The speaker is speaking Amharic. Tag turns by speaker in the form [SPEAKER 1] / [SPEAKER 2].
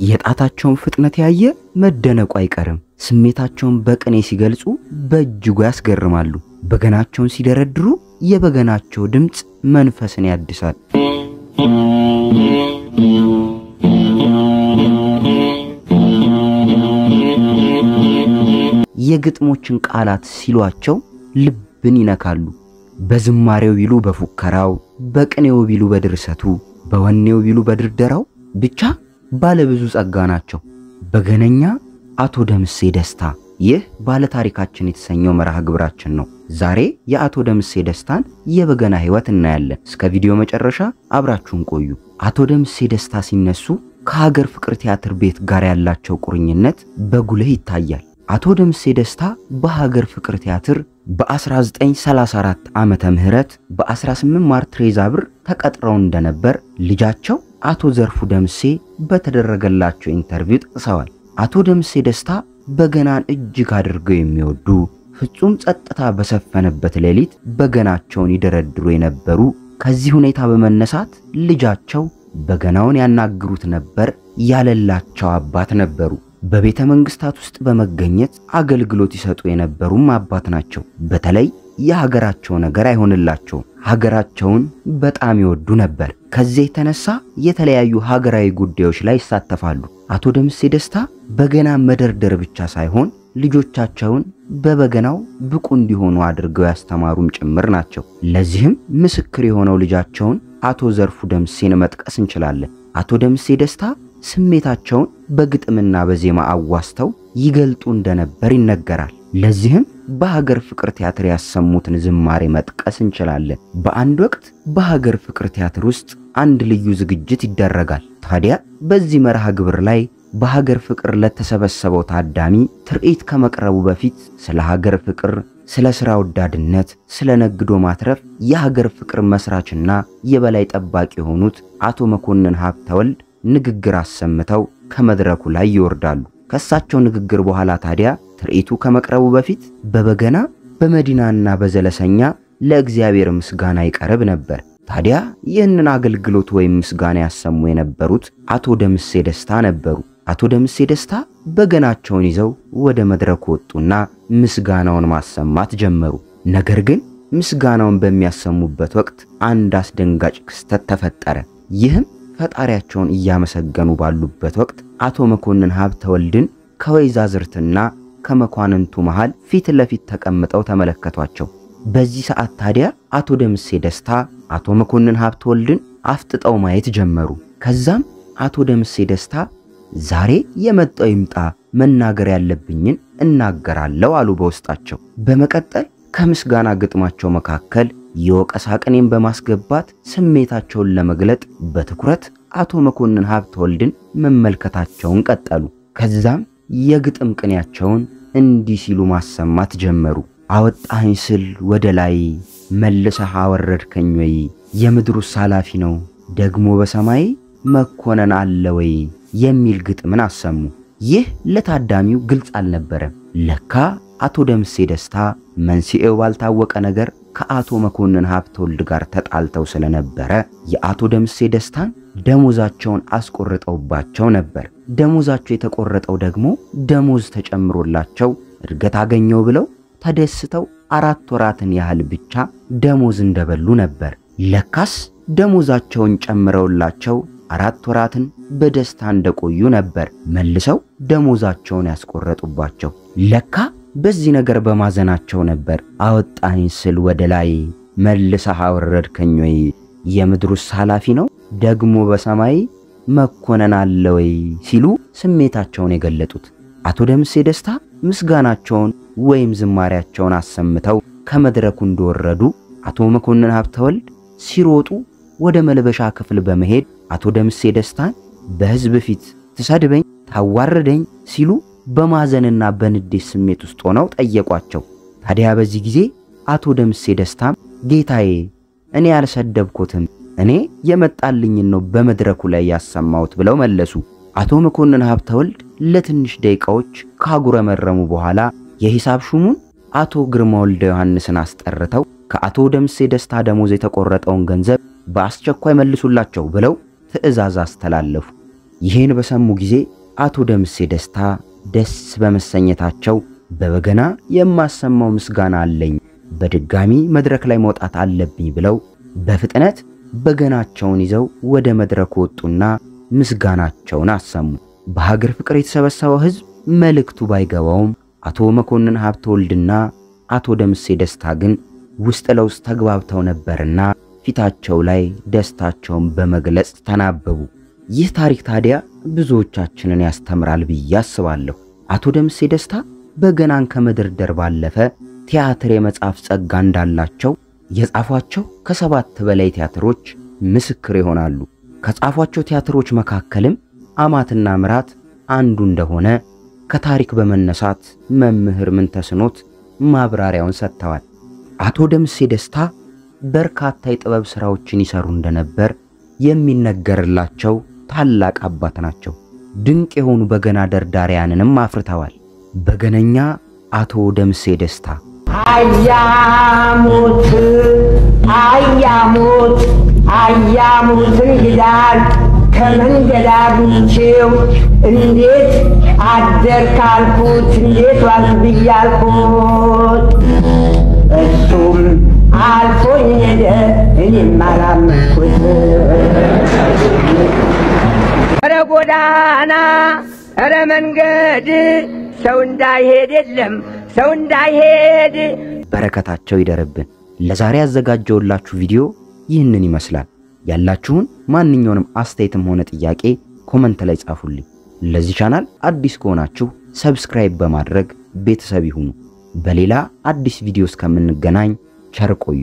[SPEAKER 1] የጣታቸውን ፍጥነት ያየ መደነቁ አይቀርም። ስሜታቸውን በቅኔ ሲገልጹ በእጅጉ ያስገርማሉ። በገናቸውን ሲደረድሩ የበገናቸው ድምጽ መንፈስን ያድሳል። የግጥሞችን ቃላት ሲሏቸው ልብን ይነካሉ። በዝማሬው ቢሉ በፉከራው፣ በቅኔው ቢሉ በድርሰቱ፣ በወኔው ቢሉ በድርደራው ብቻ ባለብዙ ጸጋ ናቸው። በገነኛ አቶ ደምሴ ደስታ። ይህ ባለ ታሪካችን የተሰኘው መርሃ ግብራችን ነው። ዛሬ የአቶ ደምሴ ደስታን የበገና ህይወት እናያለን። እስከ ቪዲዮ መጨረሻ አብራችሁን ቆዩ። አቶ ደምሴ ደስታ ሲነሱ ከሀገር ፍቅር ቲያትር ቤት ጋር ያላቸው ቁርኝነት በጉልህ ይታያል። አቶ ደምሴ ደስታ በሀገር ፍቅር ቲያትር በ1934 ዓመተ ምህረት በ18 ማርትሬዛ ብር ተቀጥረው እንደነበር ልጃቸው አቶ ዘርፉ ደምሴ በተደረገላቸው ኢንተርቪው ጠቅሰዋል። አቶ ደምሴ ደስታ በገናን እጅግ አድርገው የሚወዱ ፍጹም ጸጥታ በሰፈነበት ሌሊት በገናቸውን ይደረድሩ የነበሩ፣ ከዚህ ሁኔታ በመነሳት ልጃቸው በገናውን ያናግሩት ነበር ያለላቸው አባት ነበሩ። በቤተ መንግስታት ውስጥ በመገኘት አገልግሎት ይሰጡ የነበሩም አባት ናቸው። በተለይ የሀገራቸው ነገር አይሆንላቸው፣ ሀገራቸውን በጣም ይወዱ ነበር። ከዚህ የተነሳ የተለያዩ ሀገራዊ ጉዳዮች ላይ ይሳተፋሉ። አቶ ደምሴ ደስታ በገና መደርደር ብቻ ሳይሆን ልጆቻቸውን በበገናው ብቁ እንዲሆኑ አድርገው ያስተማሩም ጭምር ናቸው። ለዚህም ምስክር የሆነው ልጃቸውን አቶ ዘርፉ ደምሴን መጥቀስ እንችላለን። አቶ ደምሴ ደስታ ስሜታቸውን በግጥምና በዜማ አዋስተው ይገልጡ እንደነበር ይነገራል። ለዚህም በሀገር ፍቅር ቲያትር ያሰሙትን ዝማሬ መጥቀስ እንችላለን። በአንድ ወቅት በሀገር ፍቅር ቲያትር ውስጥ አንድ ልዩ ዝግጅት ይደረጋል። ታዲያ በዚህ መርሃ ግብር ላይ በሀገር ፍቅር ለተሰበሰበው ታዳሚ ትርኢት ከመቅረቡ በፊት ስለ ሀገር ፍቅር፣ ስለ ሥራ ወዳድነት፣ ስለ ነግዶ ማትረፍ የሀገር ፍቅር መስራችና የበላይ ጠባቂ የሆኑት አቶ መኮንን ሀብተወልድ ንግግር አሰምተው ከመድረኩ ላይ ይወርዳሉ። ከሳቸው ንግግር በኋላ ታዲያ ትርኢቱ ከመቅረቡ በፊት በበገና በመዲናና በዘለሰኛ ለእግዚአብሔር ምስጋና ይቀርብ ነበር። ታዲያ ይህንን አገልግሎት ወይም ምስጋና ያሰሙ የነበሩት አቶ ደምሴ ደስታ ነበሩ። አቶ ደምሴ ደስታ በገናቸውን ይዘው ወደ መድረኩ ወጡና ምስጋናውን ማሰማት ጀመሩ። ነገር ግን ምስጋናውን በሚያሰሙበት ወቅት አንድ አስደንጋጭ ክስተት ተፈጠረ። ይህም ፈጣሪያቸውን እያመሰገኑ ባሉበት ወቅት አቶ መኮንን ሀብተወልድን ከወይዛዝርትና ከመኳንንቱ መሃል ፊት ለፊት ተቀምጠው ተመለከቷቸው። በዚህ ሰዓት ታዲያ አቶ ደምሴ ደስታ አቶ መኮንን ሀብተወልድን አፍጥጠው ማየት ጀመሩ። ከዛም አቶ ደምሴ ደስታ ዛሬ የመጣው ይምጣ፣ መናገር ያለብኝን እናገራለሁ አሉ በውስጣቸው። በመቀጠል ከምስጋና ግጥማቸው መካከል የወቀሳ ቅኔን በማስገባት ስሜታቸውን ለመግለጥ በትኩረት አቶ መኮንን ሀብተወልድን መመልከታቸውን ቀጠሉ። ከዛም የግጥም ቅኔያቸውን እንዲህ ሲሉ ማሰማት ጀመሩ። አወጣኸኝ ስል ወደ ላይ መልሰህ አወረድከኝ ወይ፣ የምድሩስ ኃላፊ ነው ደግሞ በሰማይ መኮነን አለ ወይ የሚል ግጥምን አሰሙ። ይህ ለታዳሚው ግልጽ አልነበረም። ለካ አቶ ደምሴ ደስታ መንስኤው ባልታወቀ ነገር ከአቶ መኮንን ሀብተወልድ ጋር ተጣልተው ስለነበረ የአቶ ደምሴ ደስታን ደሞዛቸውን አስቆርጠውባቸው ነበር። ደሞዛቸው የተቆረጠው ደግሞ ደሞዝ ተጨምሮላቸው እድገት አገኘው ብለው ተደስተው 4 ወራትን ያህል ብቻ ደሞዝ እንደበሉ ነበር። ለካስ ደሞዛቸውን ጨምረውላቸው 4 ወራትን በደስታ እንደቆዩ ነበር መልሰው ደሞዛቸውን ያስቆረጡባቸው። ለካ በዚህ ነገር በማዘናቸው ነበር አወጣኸኝ ስል ወደ ላይ መልሰህ አወረድከኝ ወይ፣ የምድሩስ ኃላፊ ነው ደግሞ በሰማይ መኮነን አለ ወይ ሲሉ ስሜታቸውን የገለጡት። አቶ ደምሴ ደስታ ምስጋናቸውን ወይም ዝማሬያቸውን አሰምተው ከመድረኩ እንደወረዱ አቶ መኮንን ሀብተወልድ ሲሮጡ ወደ መልበሻ ክፍል በመሄድ አቶ ደምሴ ደስታን በህዝብ ፊት ትሰድበኝ ታዋርደኝ ሲሉ በማዘንና በንዴት ስሜት ውስጥ ሆነው ጠየቋቸው። ታዲያ በዚህ ጊዜ አቶ ደምሴ ደስታም ጌታዬ እኔ ያልሰደብኩትም እኔ የመጣልኝን ነው በመድረኩ ላይ ያሰማሁት ብለው መለሱ። አቶ መኮንን ሀብተወልድ ለትንሽ ደቂቃዎች ካጉረመረሙ በኋላ የሂሳብ ሹሙን አቶ ግርማ ወልደ ዮሐንስን አስጠርተው ከአቶ ደምሴ ደስታ ደሞዝ የተቆረጠውን ገንዘብ በአስቸኳይ መልሱላቸው ብለው ትዕዛዝ አስተላለፉ። ይሄን በሰሙ ጊዜ አቶ ደምሴ ደስታ ደስ በመሰኘታቸው በበገና የማሰማው ምስጋና አለኝ፣ በድጋሚ መድረክ ላይ መውጣት አለብኝ ብለው በፍጥነት በገናቸውን ይዘው ወደ መድረክ ወጡና ምስጋናቸውን አሰሙ። በሀገር ፍቅር የተሰበሰበው ሕዝብ መልእክቱ ባይገባውም አቶ መኮንን ሀብተወልድና አቶ ደምሴ ደስታ ግን ውስጥ ለውስጥ ተግባብተው ነበርና ፊታቸው ላይ ደስታቸውን በመግለጽ ተናበቡ። ይህ ታሪክ ታዲያ ብዙዎቻችንን ያስተምራል ብዬ አስባለሁ። አቶ ደምሴ ደስታ በገናን ከመደርደር ባለፈ ቲያትር የመጻፍ ጸጋ እንዳላቸው የጻፏቸው ከ7 በላይ ቲያትሮች ምስክር ይሆናሉ። ከጻፏቸው ቲያትሮች መካከልም አማትና ምራት አንዱ እንደሆነ ከታሪክ በመነሳት መምህር ምንተስኖት ማብራሪያውን ሰጥተዋል። አቶ ደምሴ ደስታ በርካታ የጥበብ ሥራዎችን ይሰሩ እንደነበር የሚነገርላቸው ታላቅ አባት ናቸው። ድንቅ የሆኑ በገና ደርዳሪያንንም አፍርተዋል። በገነኛ አቶ ደምሴ ደስታ
[SPEAKER 2] አያሙት ይላል ከመንገድ አግኝቼው እንዴት አደርካልኩት እንዴት ዋልክ ብያልኩት እሱም አልፎኝ ሄደ እኔም አላመንኩት። ኧረ ጎዳና ኧረ መንገድ ሰው እንዳይሄድ የለም ሰው እንዳይሄድ።
[SPEAKER 1] በረከታቸው ይደርብን። ለዛሬ ያዘጋጀውላችሁ ቪዲዮ ይህንን ይመስላል። ያላችሁን ማንኛውንም አስተያየትም ሆነ ጥያቄ ኮሜንት ላይ ጻፉልኝ። ለዚህ ቻናል አዲስ ከሆናችሁ ሰብስክራይብ በማድረግ ቤተሰብ ይሁኑ። በሌላ አዲስ ቪዲዮ እስከምንገናኝ ቸር ቆዩ።